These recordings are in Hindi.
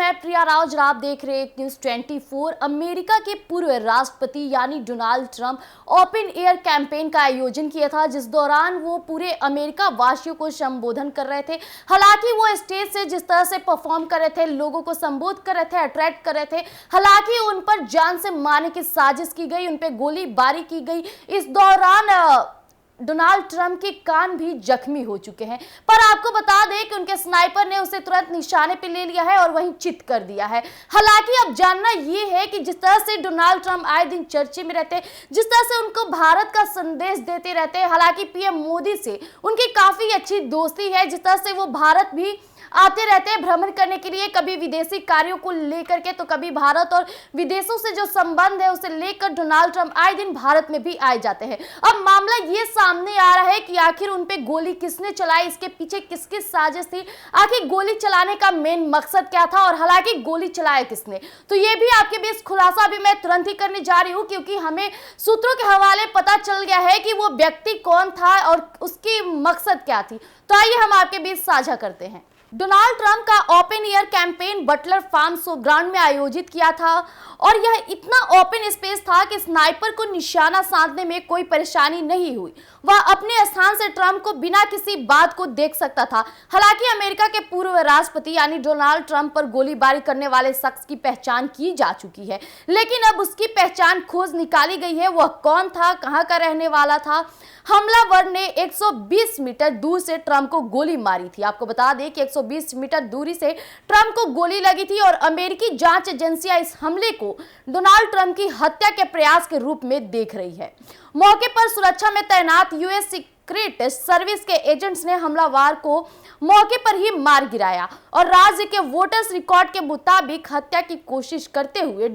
मैं प्रिया राज और आप देख रहे हैं न्यूज़ 24। अमेरिका के पूर्व राष्ट्रपति यानी Donald Trump open air campaign का आयोजन किया था, जिस दौरान वो पूरे अमेरिका वासियों को संबोधन कर रहे थे। हालांकि वो स्टेज से जिस तरह से परफॉर्म कर रहे थे, लोगों को संबोधित कर रहे थे, अट्रैक्ट कर रहे थे, हालांकि उन पर जान से मारने की साजिश की गई, उन पर गोलीबारी की गई। इस दौरान डोनाल्ड ट्रंप के कान भी जख्मी हो चुके हैं, पर आपको बता दें कि उनके स्नाइपर ने उसे तुरंत निशाने पे ले लिया है और वहीं चित कर दिया है। हालांकि अब जानना ये है कि जिस तरह से डोनाल्ड ट्रंप आए दिन चर्चे में रहते हैं, जिस तरह से उनको भारत का संदेश देते रहते हैं, हालांकि पीएम मोदी से उनकी काफी अच्छी दोस्ती है, जिस तरह से वो भारत भी आते रहते हैं भ्रमण करने के लिए, कभी विदेशी कार्यों को लेकर के तो कभी भारत और विदेशों से जो संबंध है उसे लेकर डोनाल्ड ट्रंप आए दिन भारत में भी आए जाते हैं। अब मामला ये सामने आ रहा है कि आखिर उन पे गोली किसने चलाई, इसके पीछे किसकी साजिश थी, आखिर गोली चलाने का मेन मकसद क्या था और हालांकि गोली चलाया किसने। तो ये भी आपके बीच खुलासा भी मैं तुरंत ही करने जा रही हूँ, क्योंकि हमें सूत्रों के हवाले पता चल गया है कि वो व्यक्ति कौन था और उसकी मकसद क्या थी। तो आइए हम आपके बीच साझा करते हैं। डोनाल्ड ट्रंप का open air campaign Butler farm show ground में आयोजित किया था और यह इतना ओपन स्पेस था कि स्नाइपर को निशाना साधने में कोई परेशानी नहीं हुई। वह अपने स्थान से ट्रंप को बिना किसी बात को देख सकता था। हालांकि अमेरिका के पूर्व राष्ट्रपति यानी डोनाल्ड ट्रंप पर गोलीबारी करने वाले शख्स की पहचान की जा चुकी है, लेकिन अब उसकी पहचान खोज निकाली गई है। वह कौन था, कहां का रहने वाला था। हमलावर ने 120 मीटर दूर से ट्रंप को गोली मारी थी। आपको बता दें कि 120 मीटर दूरी से ट्रंप को गोली लगी थी और अमेरिकी जांच एजेंसियां इस हमले को डोनाल्ड ट्रंप की हत्या के प्रयास के रूप में देख रही है। मौके पर सुरक्षा में तैनात यूएस सीक्रेट सर्विस के एजेंट्स ने हमलावर को मौके पर ही मार गिराया और राज्य के वोटर्स रिकॉर्ड के मुताबिक हत्या की कोशिश करते हुए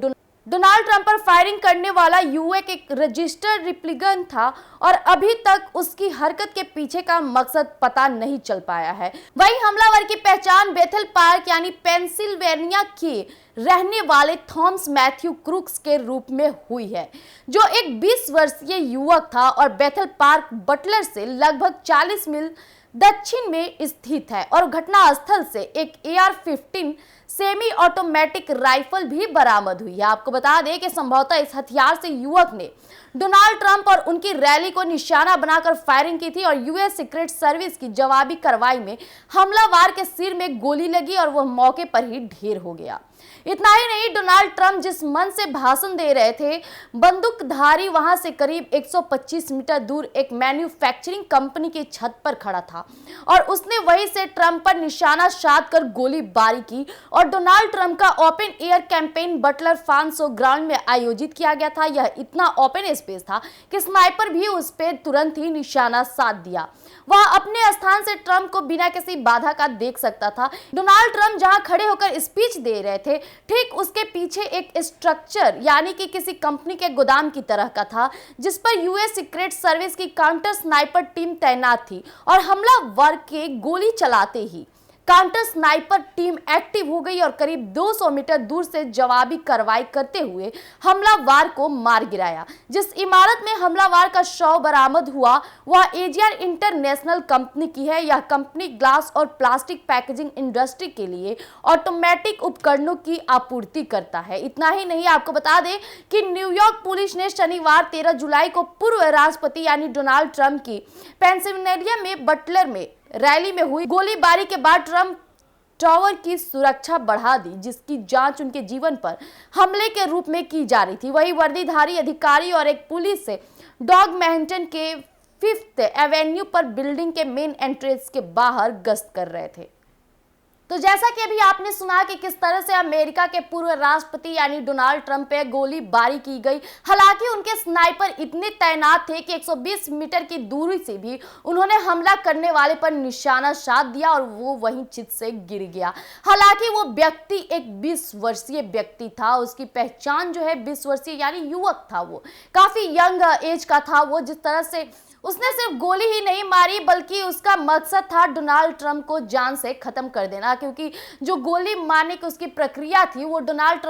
डोनाल्ड ट्रंप पर फायरिंग करने वाला युवक एक रजिस्टर्ड रिपब्लिकन था और अभी तक उसकी हरकत के पीछे का मकसद पता नहीं चल पाया है। वहीं हमलावर की पहचान बेथल पार्क यानी पेंसिल्वेनिया के रहने वाले थॉमस मैथ्यू क्रूक्स के रूप में हुई है, जो एक 20 वर्षीय युवक था और बेथल पार्क बटलर से लगभग 40 मील दक्षिण में स्थित है और घटनास्थल से एक AR-15 सेमी ऑटोमेटिक राइफल भी बरामद हुई है। आपको बता दें कि संभवतः इस हथियार से युवक ने डोनाल्ड ट्रंप और उनकी रैली को निशाना बनाकर फायरिंग की थी और यूएस सीक्रेट सर्विस की जवाबी कार्रवाई में हमलावर के सिर में गोली लगी और वह मौके पर ही ढेर हो गया। इतना ही नहीं, डोनाल्ड ट्रंप जिस मंच से भाषण दे रहे थे, बंदूकधारी वहां से करीब 125 मीटर दूर एक मैन्युफैक्चरिंग कंपनी की छत पर खड़ा था और उसने वहीं से ट्रंप पर निशाना साधकर गोलीबारी की और डोनाल्ड ट्रंप का open air campaign Butler farm show ground में आयोजित किया गया था। यह इतना ओपन स्पेस था कि स्नाइपर भी उस पर तुरंत ही निशाना साध दिया। वह अपने स्थान से ट्रंप को बिना किसी बाधा का देख सकता था। डोनाल्ड ट्रंप जहां खड़े होकर स्पीच दे रहे थे, ठीक उसके पीछे एक स्ट्रक्चर यानी कि किसी कंपनी के गोदाम की तरह का था, जिस पर यूएस सीक्रेट सर्विस की काउंटर स्नाइपर टीम तैनात थी और हमलावर के गोली चलाते ही काउंटर स्नाइपर टीम एक्टिव हो गई और करीब 200 मीटर दूर से जवाबी कार्रवाई करते हुए हमलावर को मार गिराया। जिस इमारत में हमलावर का शव बरामद हुआ वह एजियर इंटरनेशनल कंपनी की है। यह कंपनी ग्लास और प्लास्टिक पैकेजिंग इंडस्ट्री के लिए ऑटोमेटिक उपकरणों की आपूर्ति करता है। इतना ही नहीं, आपको बता दें कि न्यूयॉर्क पुलिस ने शनिवार 13 जुलाई को पूर्व राष्ट्रपति यानी डोनाल्ड ट्रंप की पेंसिल्वेनिया में बटलर में रैली में हुई गोलीबारी के बाद ट्रंप टावर की सुरक्षा बढ़ा दी, जिसकी जांच उनके जीवन पर हमले के रूप में की जा रही थी। वही वर्दीधारी अधिकारी और एक पुलिस से डॉग मैनहट्टन के 5th एवेन्यू पर बिल्डिंग के मेन एंट्रेंस के बाहर गश्त कर रहे थे। तो जैसा कि अभी आपने सुना कि किस तरह से अमेरिका के पूर्व राष्ट्रपति यानी डोनाल्ड ट्रंप पे गोलीबारी की गई। हालांकि उनके स्नाइपर इतने तैनात थे कि 120 मीटर की दूरी से भी उन्होंने हमला करने वाले पर निशाना साध दिया और वो वहीं चित से गिर गया। हालांकि वो व्यक्ति एक 20 वर्षीय व्यक्ति था। उसकी पहचान जो है 20 वर्षीय यानी युवक था, वो काफी यंग एज का था। वो जिस तरह से उसने सिर्फ गोली ही नहीं मारी बल्कि उसका मकसद था डोनाल्ड ट्रंप को जान से खत्म कर देना। था, क्योंकि जो गोली मारने की उसकी प्रक्रिया थी वो डोनाल्ड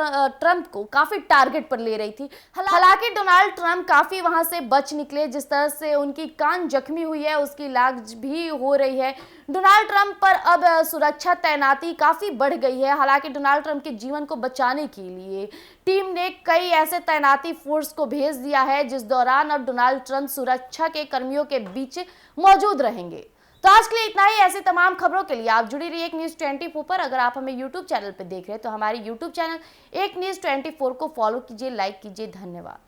ट्रंप को काफी टारगेट पर ले रही थी। हालांकि डोनाल्ड ट्रंप काफी वहां से बच निकले। जिस तरह से उनकी कान जख्मी हुई है, उसकी इलाज भी हो रही है। डोनाल्ड ट्रंप पर अब सुरक्षा तैनाती काफी बढ़ गई है। हालांकि डोनाल्ड ट्रंप के जीवन को बचाने के लिए टीम ने कई ऐसे तैनाती फोर्स को भेज दिया है, जिस दौरान अब डोनाल्ड ट्रंप सुरक्षा के कर्मियों के बीच मौजूद रहेंगे। तो आज के लिए इतना ही। ऐसे तमाम खबरों के लिए आप जुड़ी रहिए एक न्यूज़ 24 पर। अगर आप हमें यूट्यूब चैनल पर देख रहे हैं तो हमारे यूट्यूब चैनल एक न्यूज़ 24 को फॉलो कीजिए, लाइक कीजिए। धन्यवाद।